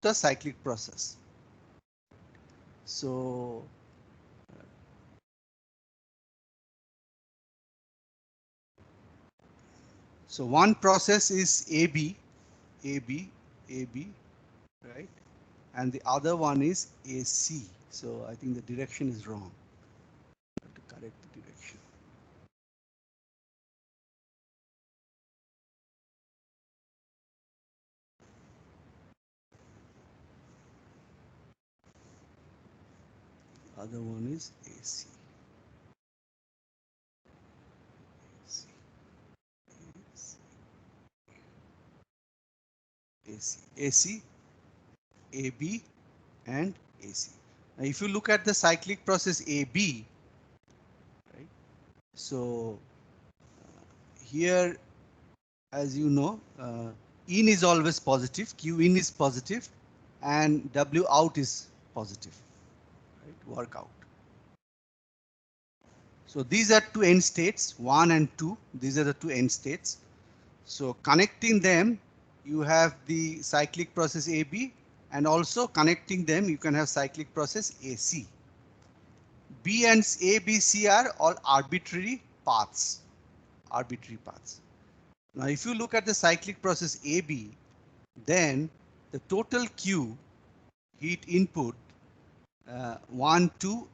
the cyclic process. So one process is AB, AB, AB, right? And the other one is AC. So I think the direction is wrong. I have to correct the direction. Other one is AC. AC, AC, AB, and AC. Now, if you look at the cyclic process AB, right? So here, as you know, in is always positive, Q in is positive, and W out is positive, right? Work out. So these are two end states, 1 and 2. These are the two end states. So connecting them, you have the cyclic process AB, and also connecting them, you can have cyclic process AC. B and A, B, C are all arbitrary paths. Arbitrary paths. Now, if you look at the cyclic process AB, then the total Q, heat input, 1, 2,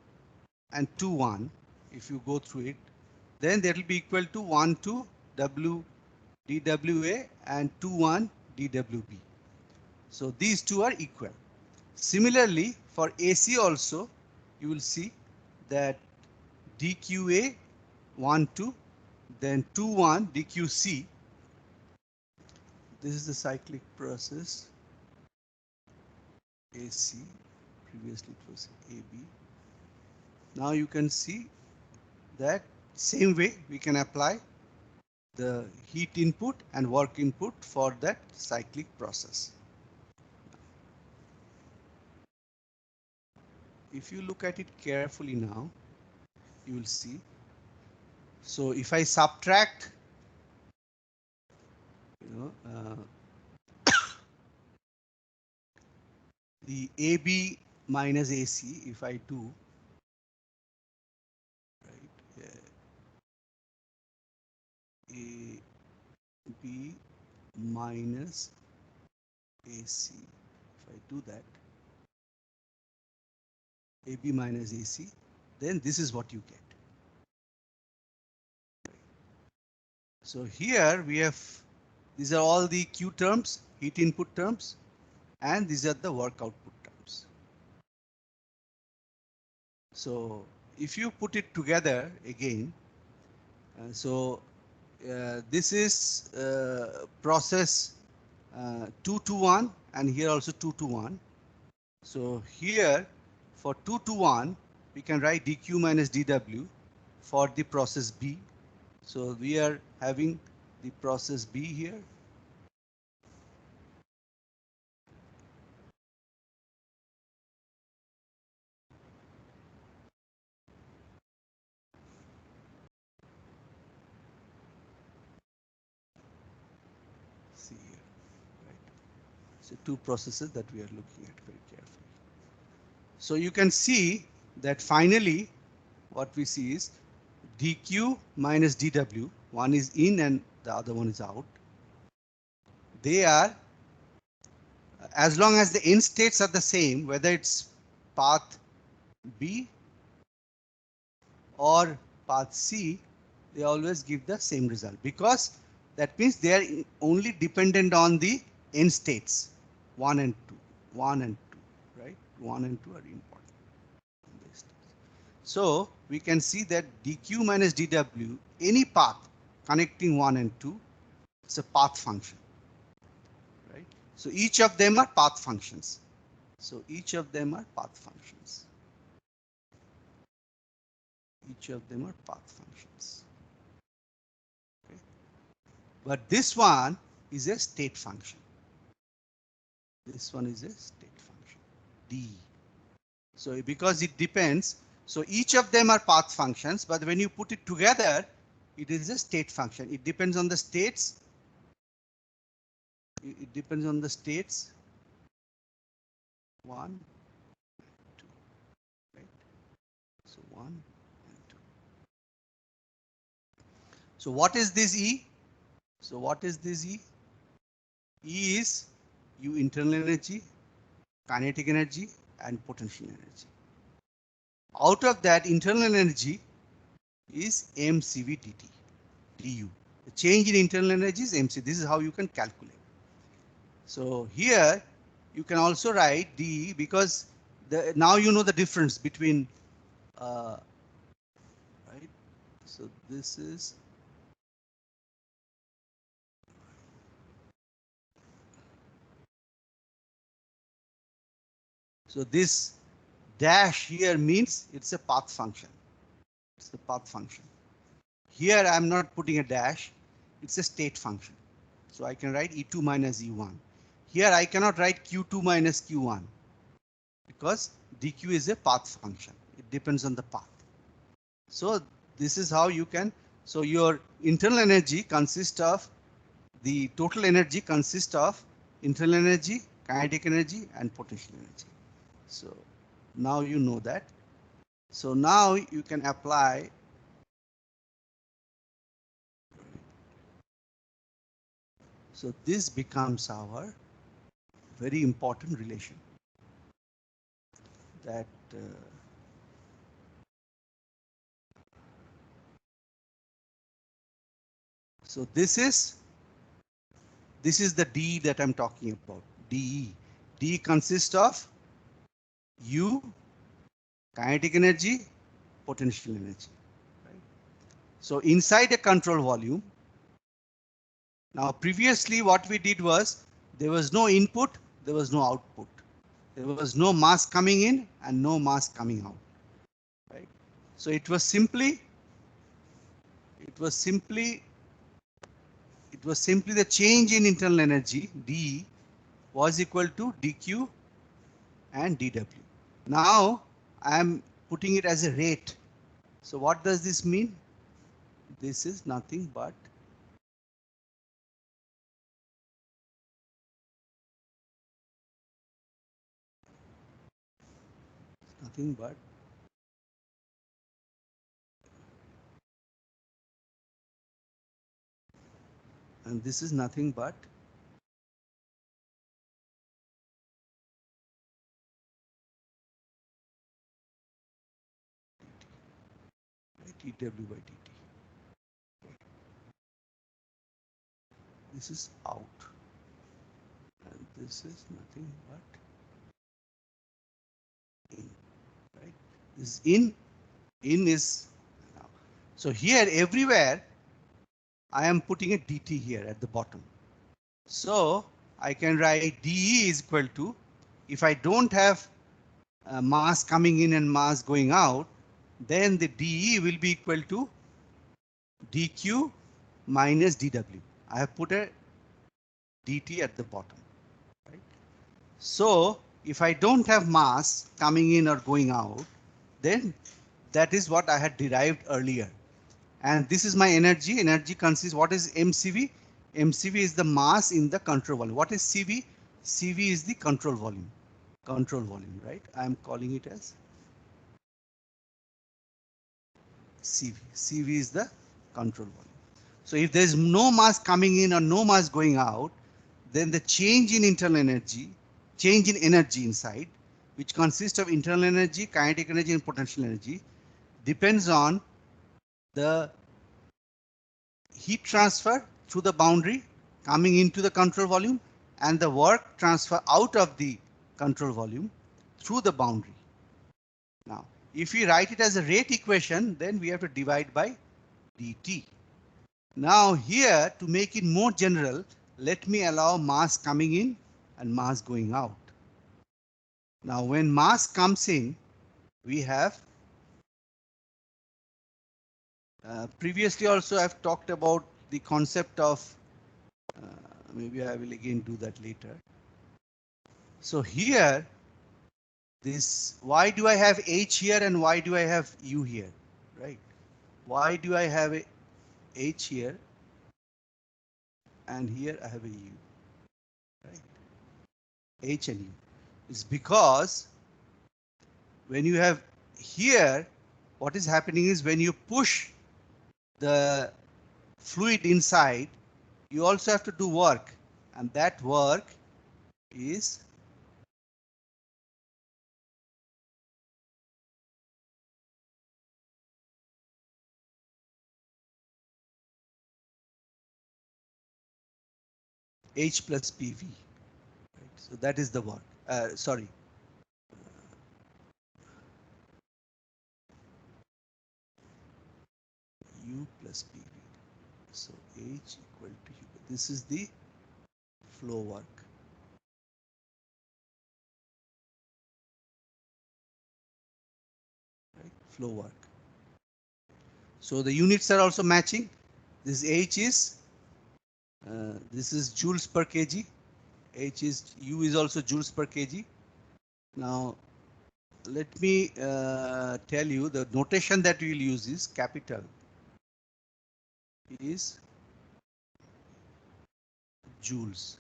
and 2, 1, if you go through it, then that will be equal to 1, 2, W, dWA, and 2, 1, dWB. So these two are equal. Similarly, for AC also, you will see that dQA 1, 2, then 2, 1, dQC. This is the cyclic process AC. Previously it was AB. Now you can see that same way we can apply the heat input and work input for that cyclic process. If you look at it carefully now, you will see. So if I subtract, the AB minus AC, if I do, right, AB minus AC, if I do that, AB minus AC, then this is what you get. So here we have, these are all the Q terms, heat input terms, and these are the work output terms. So if you put it together again, this is process 2 to 1, and here also 2 to 1. So here for 2 to 1, we can write dq minus dw for the process B. So we are having the process B here. See here, right? So two processes that we are looking at very carefully. So you can see that finally what we see is dq minus dw, one is in and the other one is out. They are, as long as the end states are the same, whether it's path B or path C, they always give the same result, because that means they are only dependent on the end states 1 and 2, 1 and 2, right? 1 and 2 are important. So we can see that dq minus dw, any path connecting 1 and 2, it's a path function, right? So each of them are path functions. So each of them are path functions. Each of them are path functions. Okay. But this one is a state function. This one is a state function, D. So because it depends, so each of them are path functions, but when you put it together, it is a state function. It depends on the states. It depends on the states 1, 2, right? So 1 and 2. So what is this E? So what is this E? E is U internal energy, kinetic energy, and potential energy. Out of that, internal energy is mCv dt, du. The change in internal energy is mc. This is how you can calculate. So here you can also write d because now you know the difference between right. So this is so this dash here means it's a path function. It's the path function. Here I'm not putting a dash. It's a state function. So I can write E2 minus E1. Here I cannot write Q2 minus Q1 because dq is a path function. It depends on the path. So this is how you can. So your internal energy consists of the total energy consists of internal energy, kinetic energy, and potential energy. So now you know that. So now you can apply. So this becomes our very important relation that so this is the D that I'm talking about. DE. D consists of U, kinetic energy, potential energy. Right? So inside a control volume, now previously what we did was there was no input, there was no output. There was no mass coming in and no mass coming out. Right? So it was simply the change in internal energy, D, was equal to dq and dw. Now I am putting it as a rate. So what does this mean? This is nothing but and this is nothing but dw by dt. This is out and this is nothing but in, right? This is in is now. So here everywhere I am putting a dt here at the bottom. So I can write dE is equal to, if I don't have mass coming in and mass going out, then the dE will be equal to dq minus dw. I have put a dt at the bottom. Right? So if I don't have mass coming in or going out, then that is what I had derived earlier. And this is my energy. Energy consists, what is mCv? mCv is the mass in the control volume. What is CV? CV is the control volume. Control volume, right? I am calling it as CV. CV is the control volume. So if there is no mass coming in or no mass going out, then the change in internal energy, change in energy inside, which consists of internal energy, kinetic energy, and potential energy, depends on the heat transfer through the boundary coming into the control volume and the work transfer out of the control volume through the boundary. Now, if we write it as a rate equation, then we have to divide by dt. Now here, to make it more general, let me allow mass coming in and mass going out. Now when mass comes in, we have previously also I've talked about the concept of maybe I will again do that later. So here, this, why do I have H here and why do I have U here, right? Why do I have a H here and here I have a U, right? H and U. is because when you have here, what is happening is when you push the fluid inside, you also have to do work, and that work is H plus PV. Right? So that is the work. Sorry. U plus PV. So H equal to U. This is the flow work. Right? Flow work. So the units are also matching. This H is this is joules per kg. H is U is also joules per kg. Now let me tell you the notation that we will use is capital is joules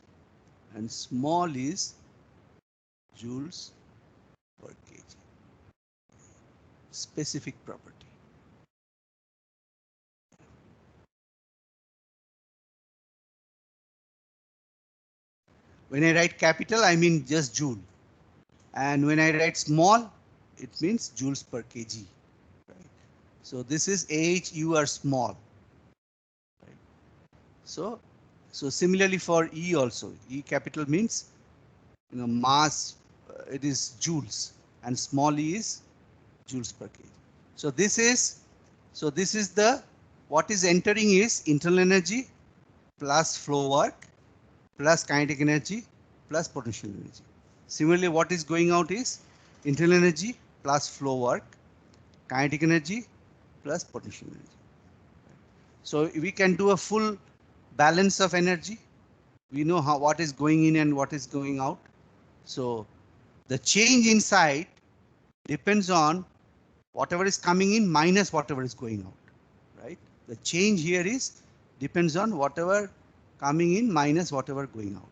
and small is joules per kg. Specific property. When I write capital, I mean just joule. And when I write small, it means joules per kg. Right? So this is H, U are small. Right? So similarly for E also, E capital means mass, it is joules, and small e is joules per kg. So this is the what is entering is internal energy plus flow work plus kinetic energy plus potential energy. Similarly, what is going out is internal energy plus flow work, kinetic energy plus potential energy. So we can do a full balance of energy. We know what is going in and what is going out. So the change inside depends on whatever is coming in minus whatever is going out, right? The change here is depends on whatever coming in minus whatever going out.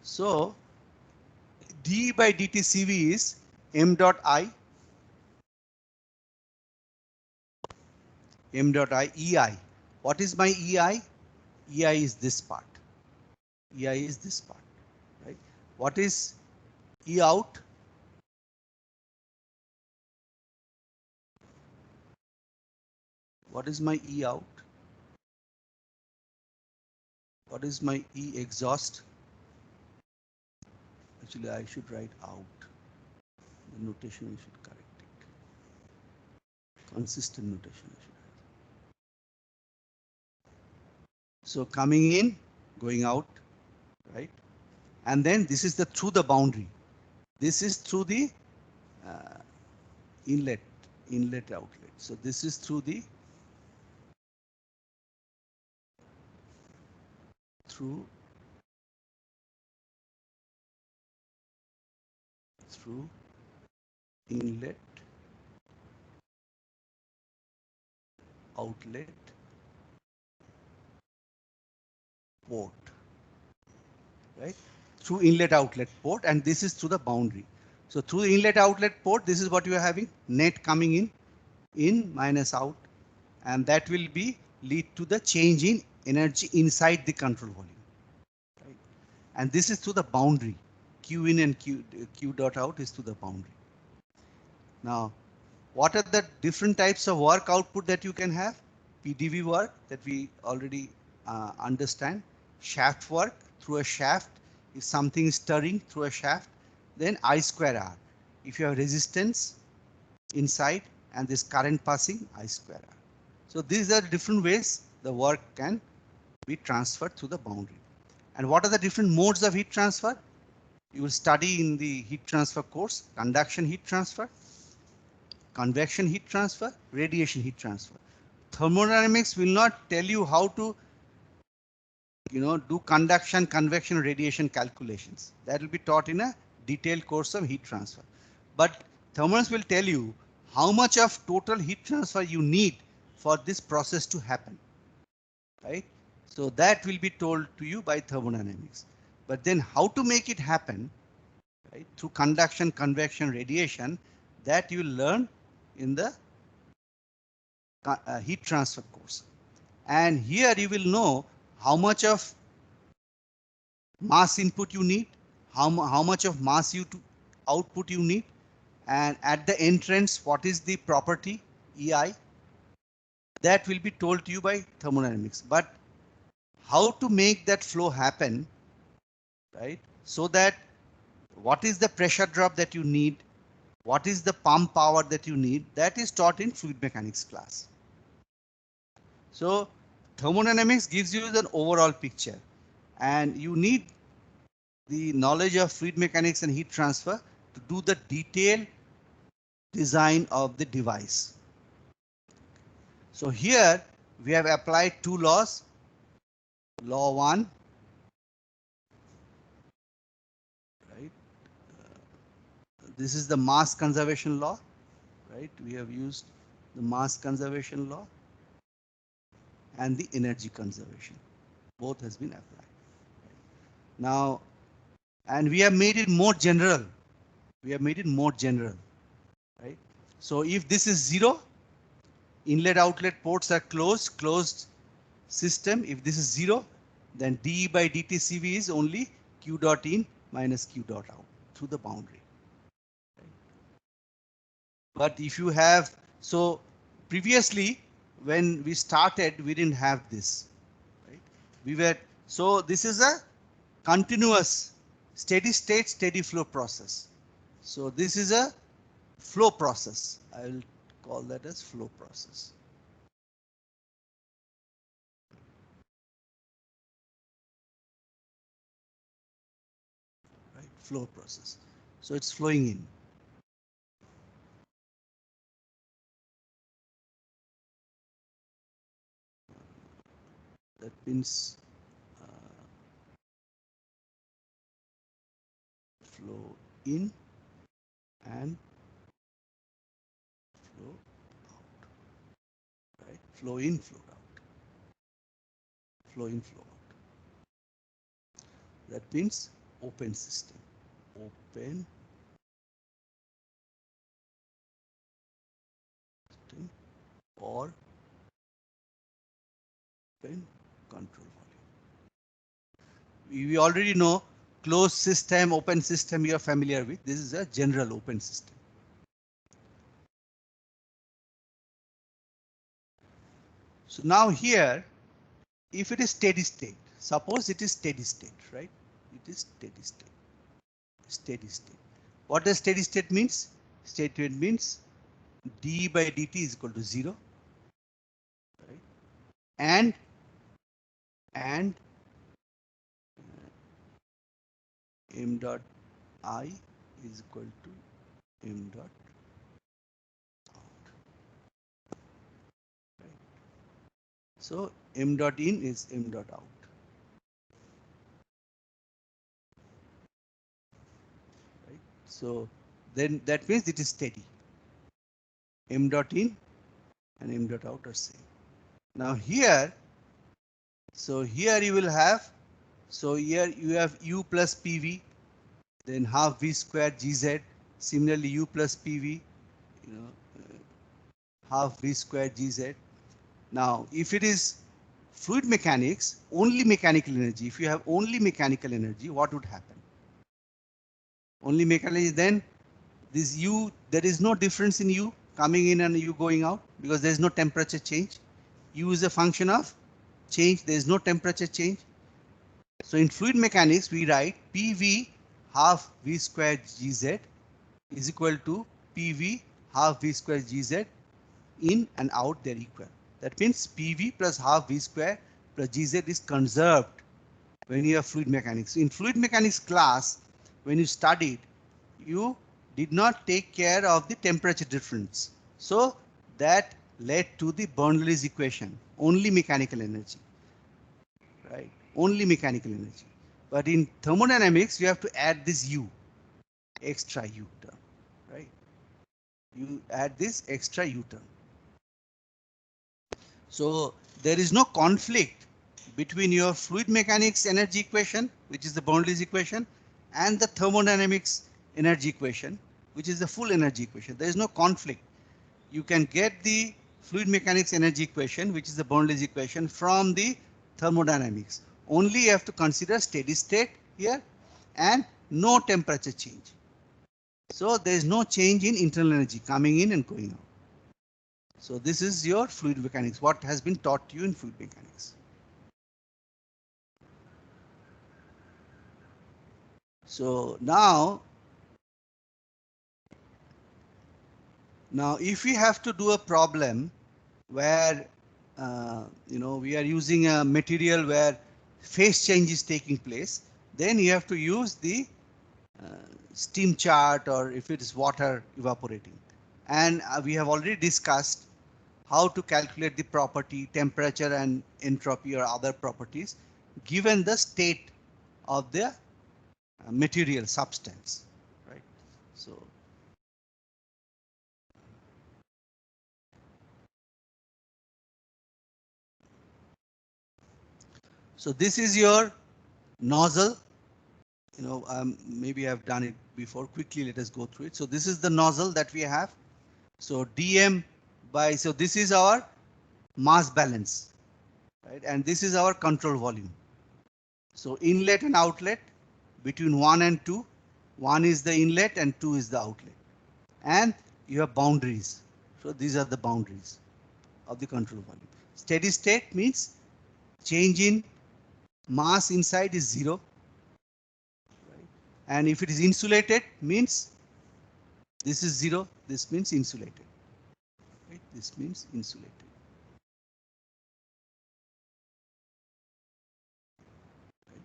So d by dt Cv is m dot I EI. What is my EI? EI is this part. EI is this part, right? What is E out? What is my E out? What is my E exhaust? Actually, I should write out. The notation I should correct it. Consistent notation I should have. So coming in, going out, right? And then this is the through the boundary. This is through the inlet outlet. So this is through the through inlet outlet port, right? Through inlet outlet port, and this is through the boundary. So through inlet outlet port, this is what you are having, net coming in minus out, and that will be lead to the change in energy inside the control volume, right? And this is through the boundary. Q in and Q dot out is to the boundary. Now, what are the different types of work output that you can have? PDV work that we already understand. Shaft work through a shaft. If something is stirring through a shaft, then I square R. If you have resistance inside and this current passing, I square R. So these are different ways the work can be transferred through the boundary. And what are the different modes of heat transfer? You will study in the heat transfer course: conduction heat transfer, convection heat transfer, radiation heat transfer. Thermodynamics will not tell you how to do conduction, convection, radiation calculations. That will be taught in a detailed course of heat transfer. But thermodynamics will tell you how much of total heat transfer you need for this process to happen, right? So that will be told to you by thermodynamics. But then how to make it happen, right? right, through conduction, convection, radiation, that you learn in the heat transfer course. And here you will know how much of mass input you need, how much of mass output you need, and at the entrance, what is the property EI, that will be told to you by thermodynamics. But how to make that flow happen, right? So that what is the pressure drop that you need, what is the pump power that you need, that is taught in fluid mechanics class. So thermodynamics gives you the overall picture, and you need the knowledge of fluid mechanics and heat transfer to do the detailed design of the device. So here we have applied two laws. Law 1, right? This is the mass conservation law, right? We have used the mass conservation law and the energy conservation. Both has been applied. Now, and we have made it more general. We have made it more general, right? So if this is 0, inlet outlet ports are closed system. If this is 0, then dE by dt Cv is only q dot in minus q dot out through the boundary. Right? But if you have, so previously when we started, we didn't have this, right? We were, so this is a continuous steady state, steady flow process. So this is a flow process. I will call that as flow process. Right, flow process. So it's flowing in. That means flow in and flow out, right? Flow in, flow out, flow in, flow out. That means open system, open system or open control volume. We already know closed system, open system you are familiar with. This is a general open system. So now here, if it is steady state, suppose it is steady state, right? It is steady state. Steady state. What does steady state means? Steady state means d by dt is equal to 0, right? And m dot I is equal to m dot out. Right? So m dot in is m dot out. Right? So then that means it is steady. M dot in and m dot out are same. Now here, so here you will have, so here you have u plus PV, then half v square gz. Similarly, u plus PV, you know, half v square gz. Now, if it is fluid mechanics, only mechanical energy, if you have only mechanical energy, what would happen? Only mechanical energy, then this u, there is no difference in u coming in and u going out because there is no temperature change. U is a function of change, there is no temperature change. So in fluid mechanics, we write PV half v square gz is equal to PV half v square gz. In and out, they're equal. That means PV plus half v square plus gz is conserved when you have fluid mechanics. In fluid mechanics class, when you studied, you did not take care of the temperature difference. So that led to the Bernoulli's equation, only mechanical energy, right? Only mechanical energy. But in thermodynamics, you have to add this u, extra u term, right? You add this extra u term. So there is no conflict between your fluid mechanics energy equation, which is the Bernoulli's equation, and the thermodynamics energy equation, which is the full energy equation. There is no conflict. You can get the fluid mechanics energy equation, which is the Bernoulli's equation, from the thermodynamics. Only you have to consider steady state here and no temperature change. So there is no change in internal energy coming in and going out. So this is your fluid mechanics, what has been taught to you in fluid mechanics. So now if we have to do a problem where we are using a material where phase change is taking place, then you have to use the steam chart, or if it is water evaporating. And we have already discussed how to calculate the property, temperature and entropy or other properties given the state of the material substance, right? So this is your nozzle. Maybe I've done it before. Quickly, let us go through it. So this is the nozzle that we have. So dm by, so this is our mass balance, right? And this is our control volume. So inlet and outlet between 1 and 2. 1 is the inlet and 2 is the outlet. And you have boundaries. So these are the boundaries of the control volume. Steady state means change in mass inside is 0. And if it is insulated means this is 0. This means insulated. Right? This means insulated. Right?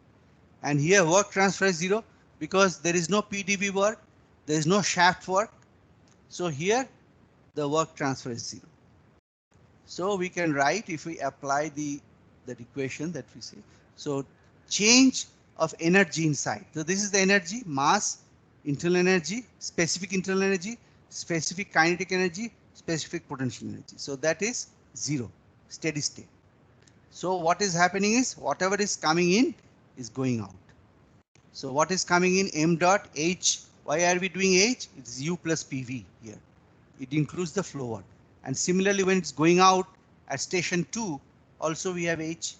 And here work transfer is 0 because there is no PdV work. There is no shaft work. So here the work transfer is 0. So we can write, if we apply that equation that we see. So change of energy inside. So this is the energy, mass, internal energy, specific kinetic energy, specific potential energy. So that is 0, steady state. So what is happening is whatever is coming in is going out. So what is coming in, m dot h. Why are we doing h? It's u plus pv here. It includes the flow work. And similarly, when it's going out at station 2, also we have h.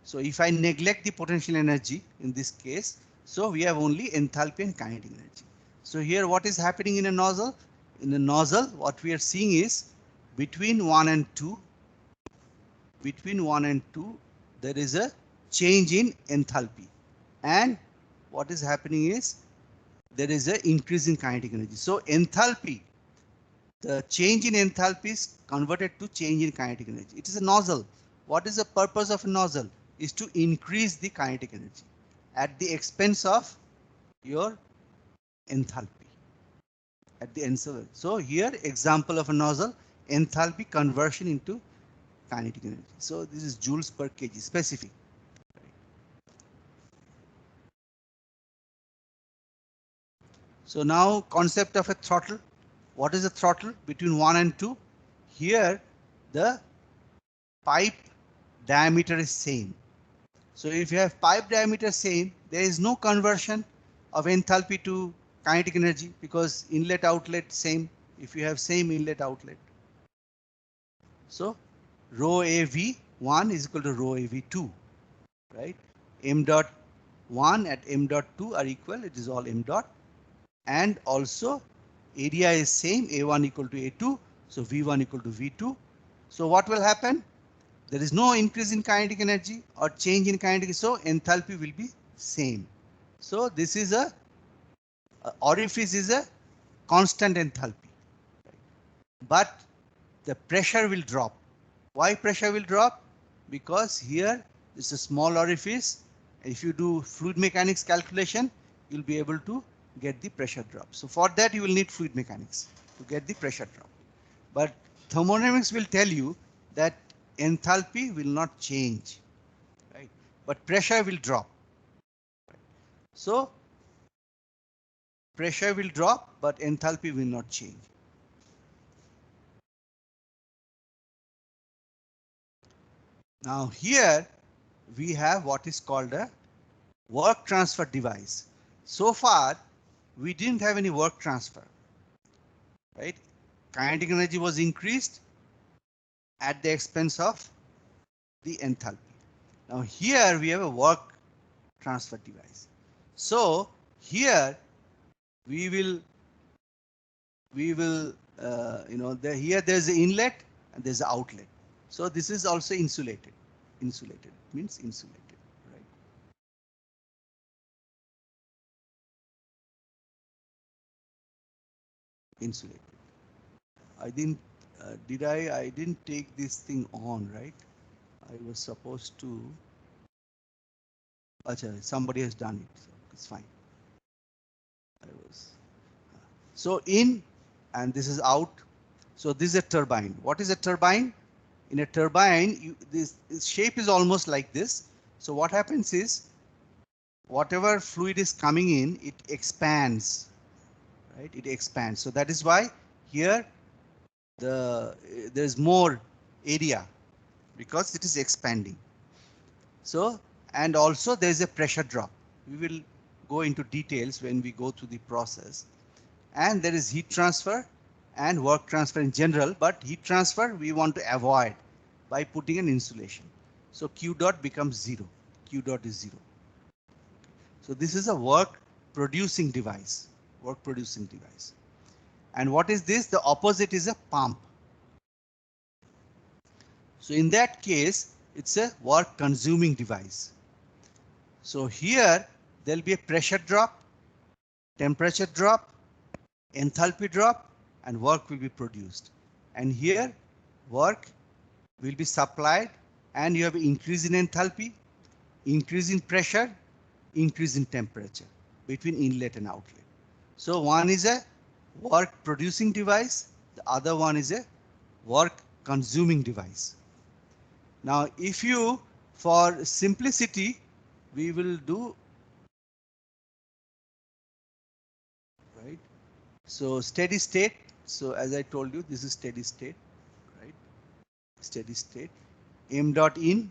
So if I neglect the potential energy in this case, so we have only enthalpy and kinetic energy. So here what is happening in a nozzle? In a nozzle, what we are seeing is between 1 and 2, there is a change in enthalpy. And what is happening is there is an increase in kinetic energy. So enthalpy, the change in enthalpy is converted to change in kinetic energy. It is a nozzle. What is the purpose of a nozzle? Is to increase the kinetic energy at the expense of your enthalpy. At the end. So here example of a nozzle, enthalpy conversion into kinetic energy. So this is joules per kg specific. So now concept of a throttle. What is a throttle? Between 1 and 2. Here the pipe diameter is same. So if you have pipe diameter same, there is no conversion of enthalpy to kinetic energy because inlet outlet same. If you have same inlet outlet. So rho AV1 is equal to rho AV2, right? M dot 1 at M dot 2 are equal. It is all M dot. And also area is same, A1 equal to A2. So V1 equal to V2. So what will happen? There is no increase in kinetic energy or change in kinetic, so enthalpy will be same. So this is a orifice is a constant enthalpy, but the pressure will drop. Why pressure will drop? Because here is a small orifice. If you do fluid mechanics calculation, you'll be able to get the pressure drop. So for that you will need fluid mechanics to get the pressure drop. But thermodynamics will tell you that enthalpy will not change, right? But pressure will drop. So pressure will drop, but enthalpy will not change. Now here we have what is called a work transfer device. So far we didn't have any work transfer, right? Kinetic energy was increased at the expense of the enthalpy. Now here we have a work transfer device. So here we will here there's the inlet and there's the outlet. So this is also insulated. Insulated means insulated, right? Insulated. I didn't I didn't take this thing on, right? I was supposed to. Achha, somebody has done it, so it's fine. I was. So in, and this is out. So this is a turbine. What is a turbine? In a turbine, this shape is almost like this. So what happens is, whatever fluid is coming in, it expands, right? It expands. So that is why here there's more area because it is expanding. So, and also there's a pressure drop. We will go into details when we go through the process. And there is heat transfer and work transfer in general, but heat transfer we want to avoid by putting an insulation. So Q dot becomes 0. Q dot is 0. So this is a work producing device. Work producing device. And what is this? The opposite is a pump. So in that case, it's a work consuming device. So here there'll be a pressure drop, temperature drop, enthalpy drop, and work will be produced. And here work will be supplied, and you have an increase in enthalpy, increase in pressure, increase in temperature between inlet and outlet. So one is a work producing device, the other one is a work consuming device. Now if you, for simplicity, we will do, right? So steady state. So as I told you, this is steady state, right? Steady state. M dot in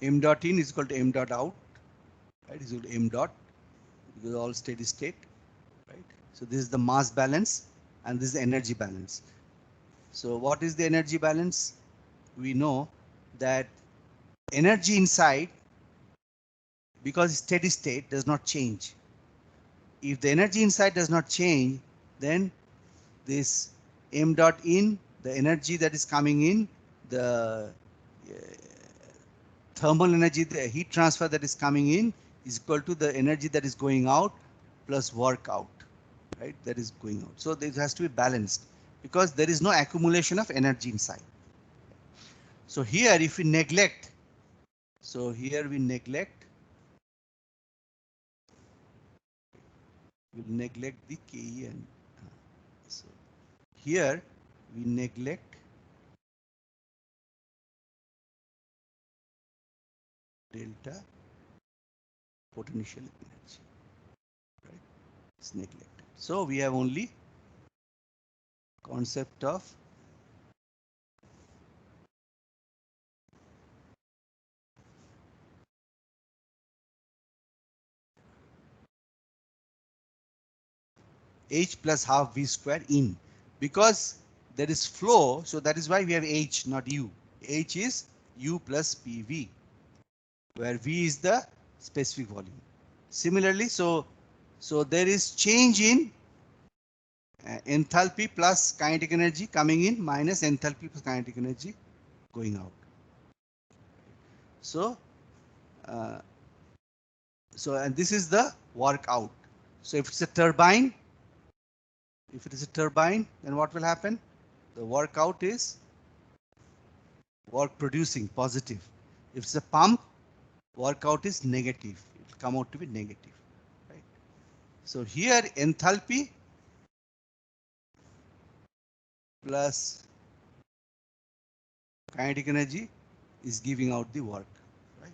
M dot in is equal to M dot out, right? Is equal to M dot, because all steady state, right? So this is the mass balance and this is the energy balance. So what is the energy balance? We know that energy inside, because steady state, does not change. If the energy inside does not change, then this M dot in, the energy that is coming in, the thermal energy, the heat transfer that is coming in is equal to the energy that is going out plus work out, right? That is going out. So this has to be balanced because there is no accumulation of energy inside. So here if we neglect, so here we neglect, we'll neglect the KE, and so here we neglect delta potential energy, right? It's neglected. So we have only concept of H plus half V square in, because there is flow, so that is why we have H, not U. H is U plus PV, where V is the specific volume. Similarly, so there is change in enthalpy plus kinetic energy coming in minus enthalpy plus kinetic energy going out. So and this is the work out. So if it's a turbine, if it is a turbine, then what will happen? The work out is work producing, positive. If it's a pump, work out is negative. It will come out to be negative, right? So here enthalpy plus kinetic energy is giving out the work, right?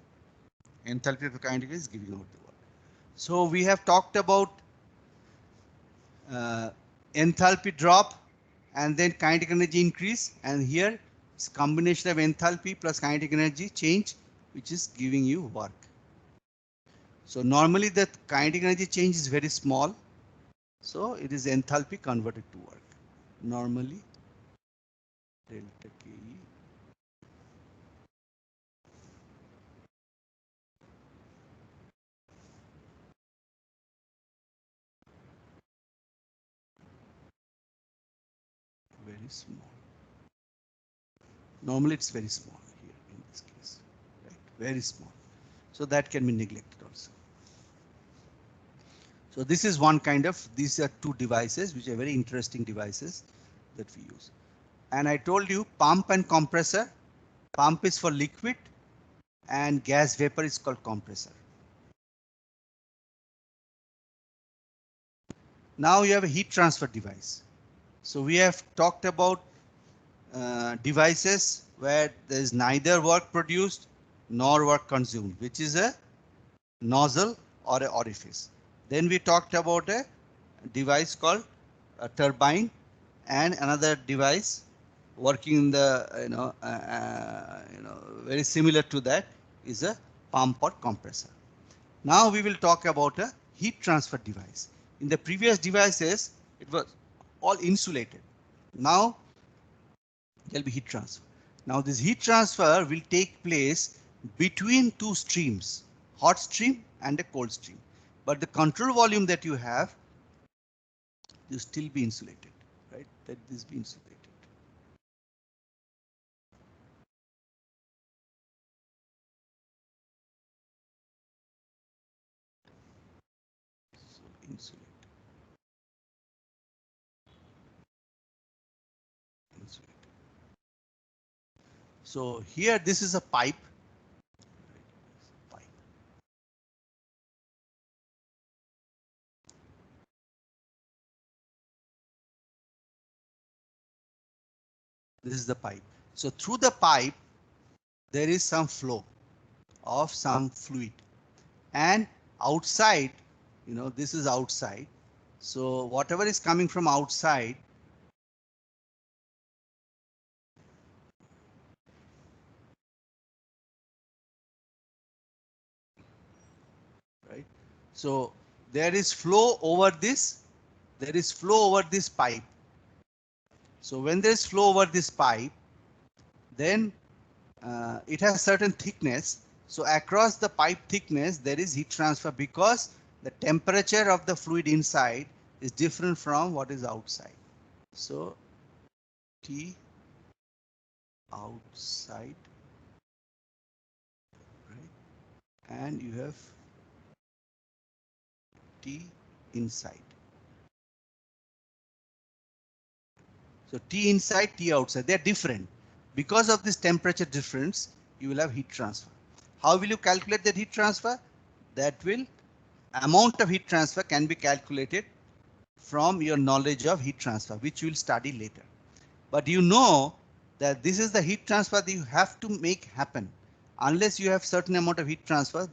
Enthalpy of kinetic energy is giving out the work. So we have talked about enthalpy drop and then kinetic energy increase, and here it's combination of enthalpy plus kinetic energy change which is giving you work. So normally the kinetic energy change is very small, so it is enthalpy converted to work. Normally delta Ke very small. Normally it's very small here in this case, right? Very small. So that can be neglected also. So this is one kind of, these are two devices which are very interesting devices that we use. And I told you pump and compressor. Pump is for liquid and gas vapor is called compressor. Now you have a heat transfer device. So we have talked about devices where there is neither work produced nor work consumed, which is a nozzle or an orifice. Then we talked about a device called a turbine, and another device working in the very similar to that is a pump or compressor. Now we will talk about a heat transfer device. In the previous devices it was all insulated. Now there will be heat transfer. Now this heat transfer will take place between two streams, hot stream and a cold stream. But the control volume that you have, you still be insulated, right? That this be insulated. So insulate, insulate. So here this is a pipe. Pipe. This is the pipe. So through the pipe there is some flow of some fluid, and outside, this is outside. So whatever is coming from outside, right? So there is flow over this, there is flow over this pipe. So when there is flow over this pipe, then it has certain thickness. So across the pipe thickness, there is heat transfer because the temperature of the fluid inside is different from what is outside. So T outside, right? And you have T inside. So T inside, T outside, they're different. Because of this temperature difference, you will have heat transfer. How will you calculate that heat transfer? That will, amount of heat transfer can be calculated from your knowledge of heat transfer, which you will study later. But you know that this is the heat transfer that you have to make happen. Unless you have certain amount of heat transfer,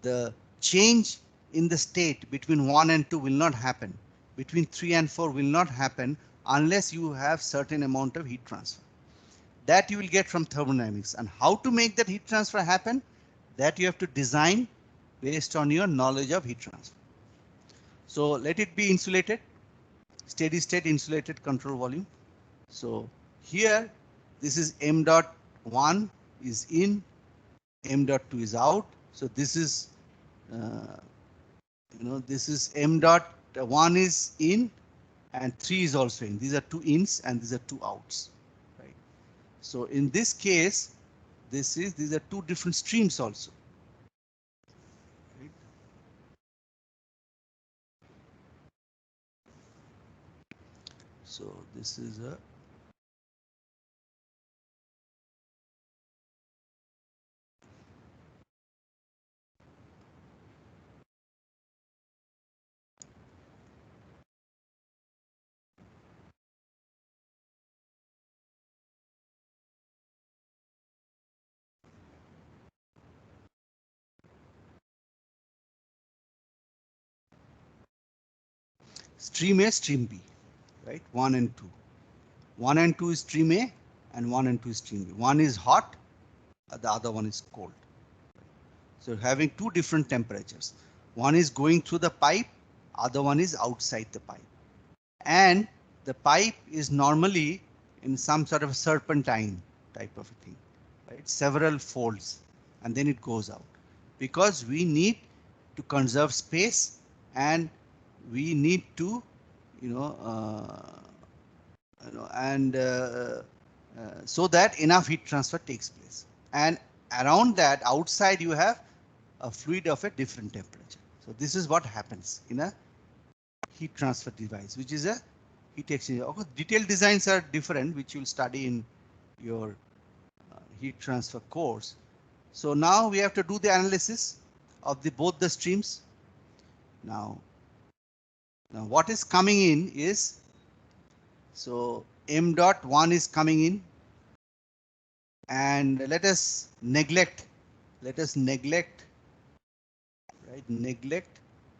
the change in the state between 1 and 2 will not happen. Between 3 and 4 will not happen unless you have certain amount of heat transfer. That you will get from thermodynamics. And how to make that heat transfer happen, that you have to design based on your knowledge of heat transfer. So let it be insulated, steady state insulated control volume. So here this is m dot 1 is in, m dot 2 is out. So this is this is m dot 1 is in and 3 is also in. These are two ins and these are two outs, right? So in this case, these are two different streams also. Right? So this is a stream A, stream B, right? 1 and 2. 1 and 2 is stream A and 1 and 2 is stream B. One is hot, the other one is cold. So having two different temperatures. One is going through the pipe, other one is outside the pipe. And the pipe is normally in some sort of a serpentine type of a thing, right? Several folds, and then it goes out, because we need to conserve space, and we need to, so that enough heat transfer takes place. And around that, outside, you have a fluid of a different temperature. So this is what happens in a heat transfer device, which is a heat exchanger. Of course, detailed designs are different, which you'll study in your heat transfer course. So now we have to do the analysis of both the streams. Now what is coming in is, so m dot 1 is coming in, and let us neglect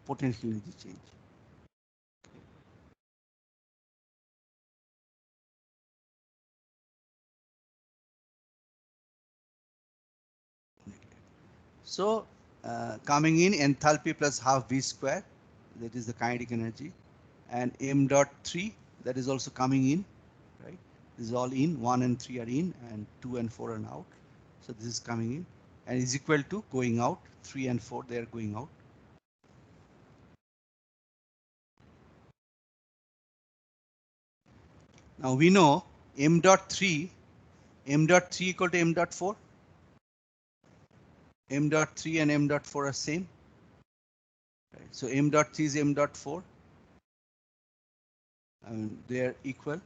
potential energy change. So coming in, enthalpy plus half V square, that is the kinetic energy, and m dot 3, that is also coming in, right? This is all in, 1 and 3 are in, and 2 and 4 are out. So this is coming in, and is equal to going out, 3 and 4, they are going out. Now we know m dot 3 equal to m dot 4. M dot 3 and m dot 4 are same. Right. So m dot 3 is m dot 4. They are equal,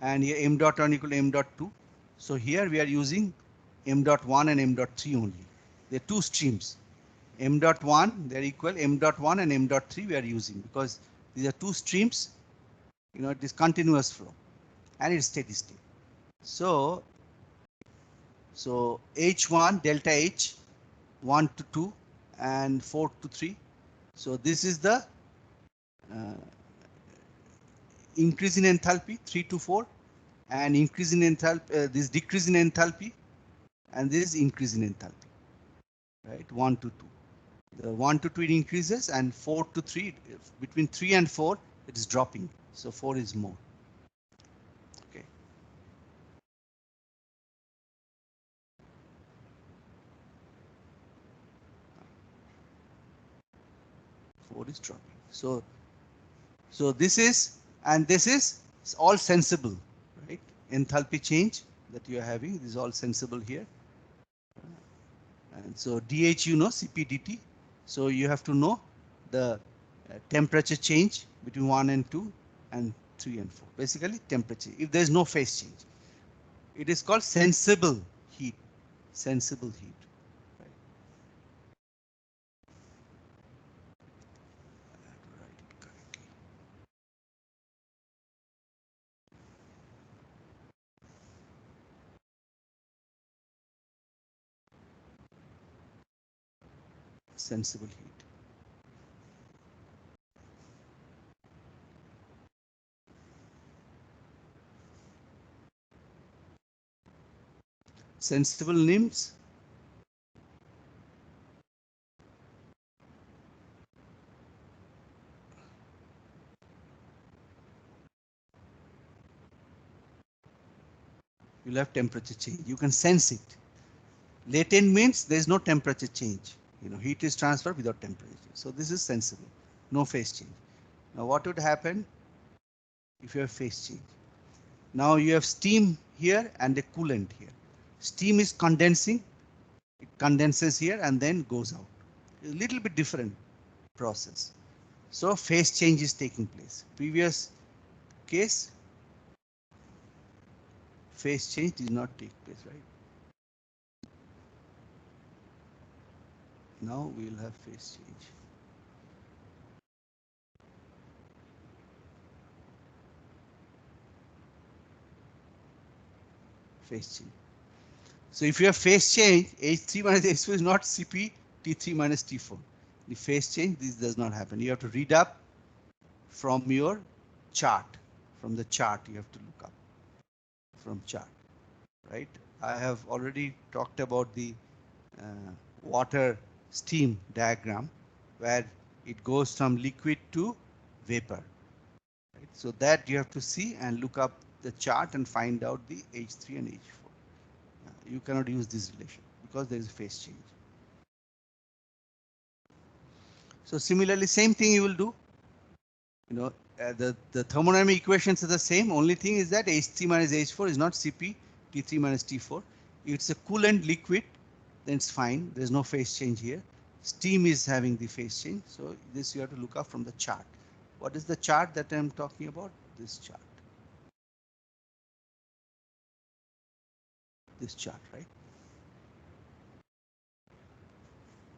and here m dot 1 equal to m dot 2. So here we are using m dot 1 and m dot 3 only. There are two streams. M dot 1, they're equal. M dot 1 and m dot 3 we are using, because these are two streams. It is continuous flow, and it's steady state. So H1 delta H, 1 to 2 and 4 to 3. So this is the increase in enthalpy, 3 to 4, and increase in enthalpy, this decrease in enthalpy, and this increase in enthalpy, right? 1 to 2. The 1 to 2 it increases, and 4 to 3, between 3 and 4 it is dropping. So 4 is more. Okay. 4 is dropping. So this is, and this is all sensible, right? Enthalpy change that you are having, this is all sensible here. And so dH, Cp dt. So you have to know the temperature change between 1 and 2 and 3 and 4. Basically temperature, if there is no phase change. It is called sensible heat. Sensible heat. Right. I have to write it correctly. Sensible heat. Sensible NIMS. You'll have temperature change. You can sense it. Latent means there is no temperature change. Heat is transferred without temperature. So this is sensible. No phase change. Now what would happen if you have phase change? Now you have steam here and a coolant here. Steam is condensing. It condenses here and then goes out. A little bit different process. So phase change is taking place. Previous case, phase change did not take place, right? Now we will have phase change. Phase change. So if you have phase change, H3 minus H4 is not Cp T3 minus T4. The phase change, this does not happen. You have to read up from your chart. From the chart, you have to look up. from chart, right? I have already talked about the water steam diagram where it goes from liquid to vapor. Right? So that you have to see and look up the chart and find out the H3 and H4. You cannot use this relation because there is a phase change. So similarly, same thing you will do. You know, the thermodynamic equations are the same. Only thing is that H3 minus H4 is not Cp, T3 minus T4. If it's a coolant liquid, then it's fine. There's no phase change here. Steam is having the phase change. So this you have to look up from the chart. What is the chart that I'm talking about? This chart. This chart, right?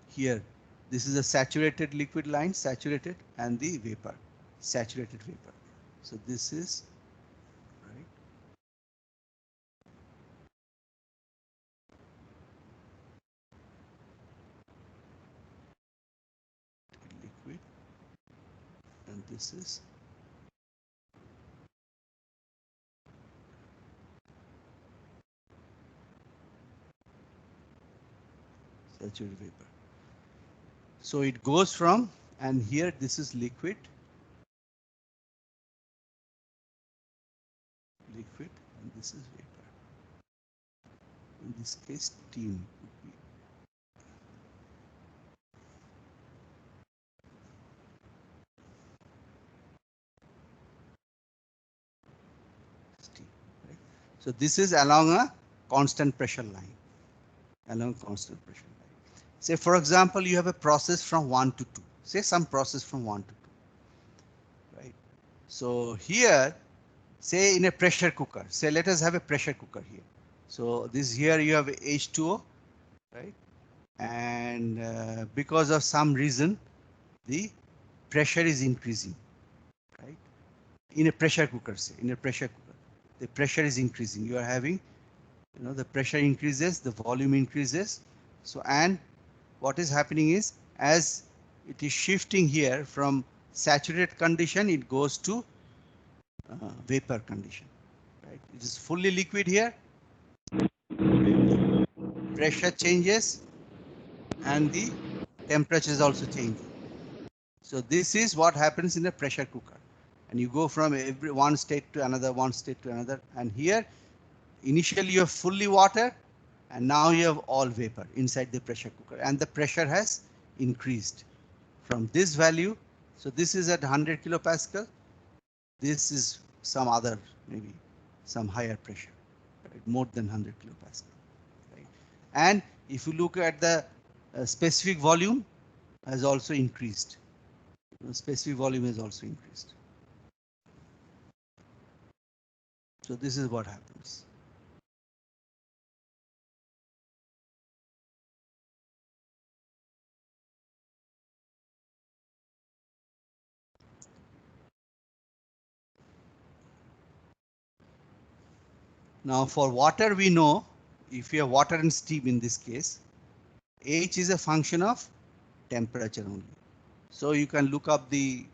Here, this is a saturated liquid line, saturated, and the vapor, saturated vapor. So this is, right? Liquid, and this is saturated vapor. So it goes from, and here this is liquid, liquid, and this is vapor. In this case, steam would be steam, right? So this is along a constant pressure line, along constant pressure line. Say, for example, you have a process from 1 to 2. Say some process from 1 to 2, right? So here, say in a pressure cooker, say let us have a pressure cooker here. So this here you have H2O, right? And because of some reason, the pressure is increasing, right? In a pressure cooker, say in a pressure cooker, the pressure is increasing. You are having, the pressure increases, the volume increases. So, and what is happening is as it is shifting here from saturated condition, it goes to vapor condition, right? It is fully liquid here. Pressure changes and the temperature is also changing. So this is what happens in a pressure cooker, and you go from every one state to another, one state to another. And here initially you have fully water, and now you have all vapor inside the pressure cooker, and the pressure has increased from this value. So this is at 100 kilopascal. This is some other, maybe some higher pressure, right? More than 100 kilopascal, right? And if you look at the specific volume has also increased. Specific volume has also increased. So this is what happens. Now for water, we know if you have water and steam in this case, H is a function of temperature only. So you can look up the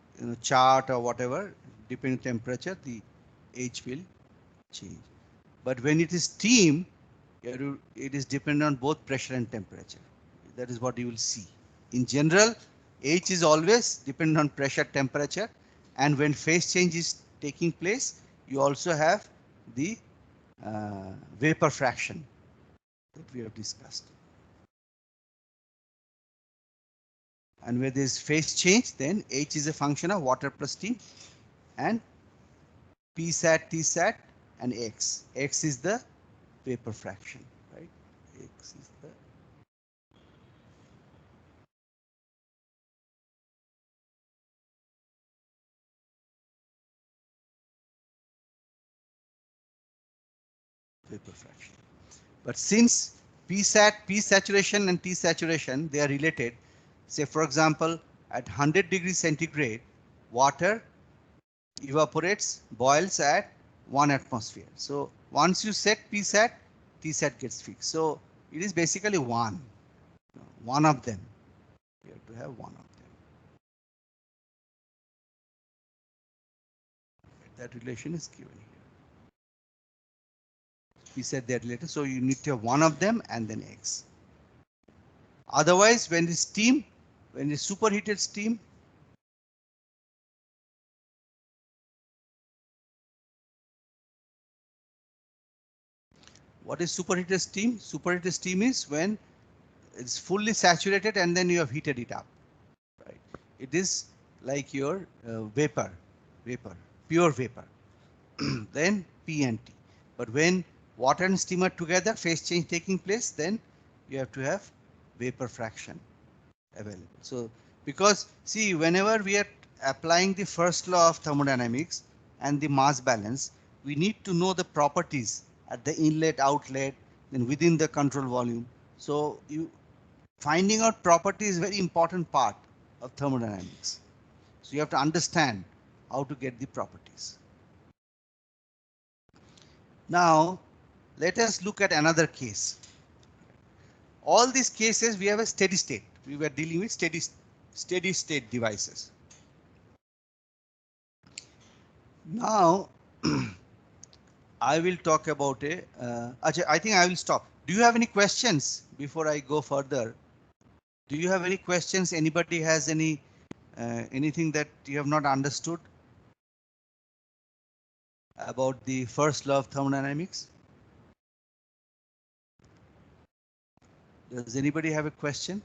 chart or whatever, depending on temperature, the H will change. But when it is steam, it is dependent on both pressure and temperature. That is what you will see. In general, H is always dependent on pressure, temperature, and when phase change is taking place, you also have the vapor fraction that we have discussed. And where there is phase change, then H is a function of water plus steam, and P sat, T sat, and X. X is the vapor fraction, right? X is the vapor fraction. But since P sat, P saturation and T saturation, they are related. Say for example, at 100 degrees centigrade, water evaporates, boils at 1 atmosphere. So once you set P sat, T sat gets fixed. So it is basically one of them. You have to have one of them. That relation is given here. we said that later. So you need to have one of them and then X. Otherwise, when the steam, when the superheated steam, what is superheated steam? Superheated steam is when it's fully saturated and then you have heated it up. Right? It is like your vapor, pure vapor. Then P and T. But when water and steam are together, phase change taking place, then you have to have vapor fraction available. So because see, whenever we are applying the first law of thermodynamics and the mass balance, we need to know the properties at the inlet, outlet, then within the control volume. So you finding out property is very important part of thermodynamics. So you have to understand how to get the properties. Now let us look at another case. All these cases we have a steady state. We were dealing with steady state devices. Now I will talk about I think I will stop. Do you have any questions before I go further? Do you have any questions? Anybody has anything that you have not understood about the first law of thermodynamics? Does anybody have a question?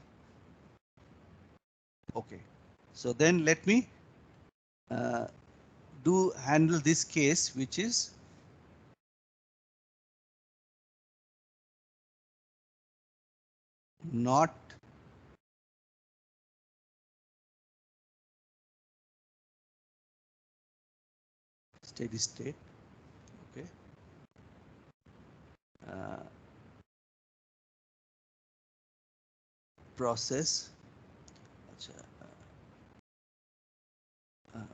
Okay, so then let me handle this case, which is not steady state. Okay. Process.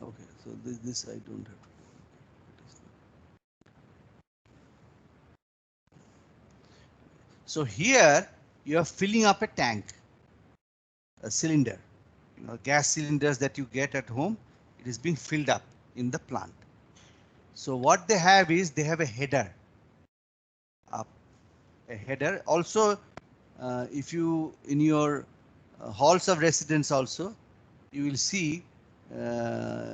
Okay, so this I don't have to do. So here you are filling up a tank, a cylinder, gas cylinders that you get at home. It is being filled up in the plant. So what they have is they have a header up, a header. Also, if you in your halls of residence also, you will see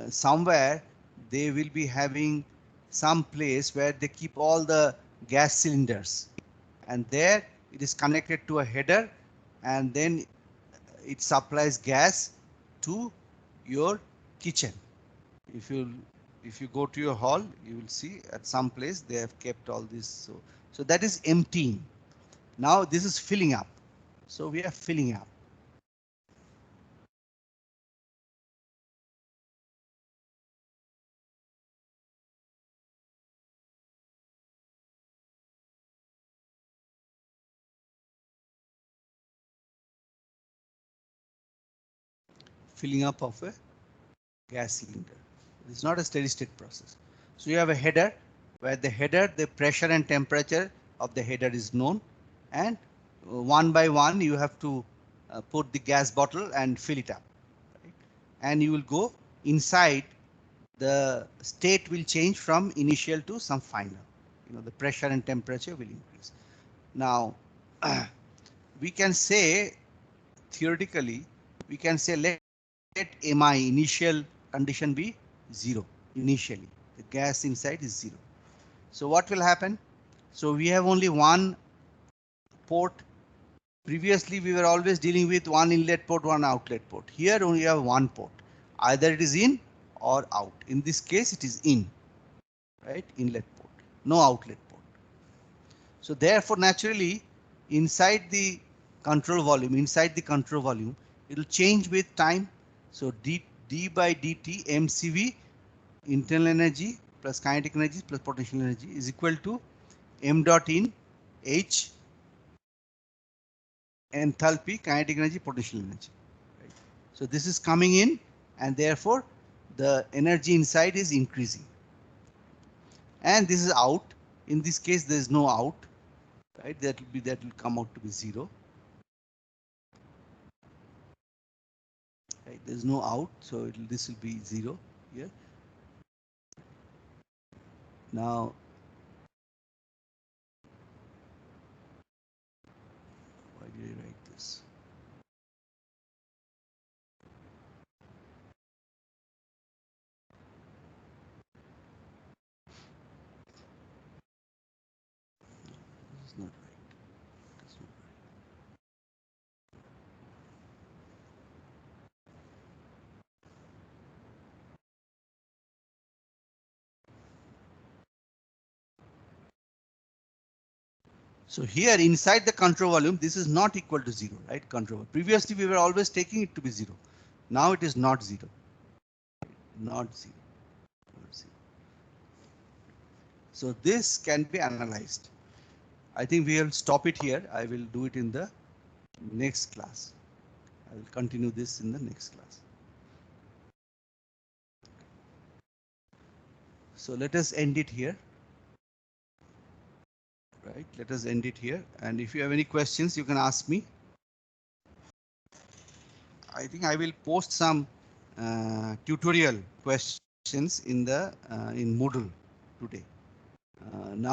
somewhere they will be having some place where they keep all the gas cylinders, and there it is connected to a header, and then it supplies gas to your kitchen. If you go to your hall, you will see at some place they have kept all this. So that is emptying. Now this is filling up. So we are filling up. Filling up of a gas cylinder. It's not a steady state process. So you have a header where the pressure and temperature of the header is known, and one by one you have to put the gas bottle and fill it up. Right? And you will go inside, the state will change from initial to some final. The pressure and temperature will increase. Now we can say theoretically, we can say let Mi initial condition be 0 initially. The gas inside is 0. So what will happen? So we have only one port. Previously we were always dealing with one inlet port, one outlet port. Here only have one port. Either it is in or out. In this case it is in, right? Inlet port, no outlet port. So therefore naturally inside the control volume, it will change with time. So d by dt mcv, internal energy plus kinetic energy plus potential energy, is equal to m dot in h enthalpy, kinetic energy, potential energy. Right? So this is coming in, and therefore the energy inside is increasing. And this is out. In this case there is no out, right? That will come out to be 0. Right? There is no out, so this will be 0 here. Now Why did I write this? This is not right. It's not right. So here inside the control volume, this is not equal to 0, right? Control. Previously, we were always taking it to be 0. Now it is not 0. Not 0. Not 0. So this can be analyzed. I think we will stop it here. I will do it in the next class. I will continue this in the next class. So let us end it here. Right, let us end it here. And if you have any questions, you can ask me. I think I will post some tutorial questions in the in Moodle today. Now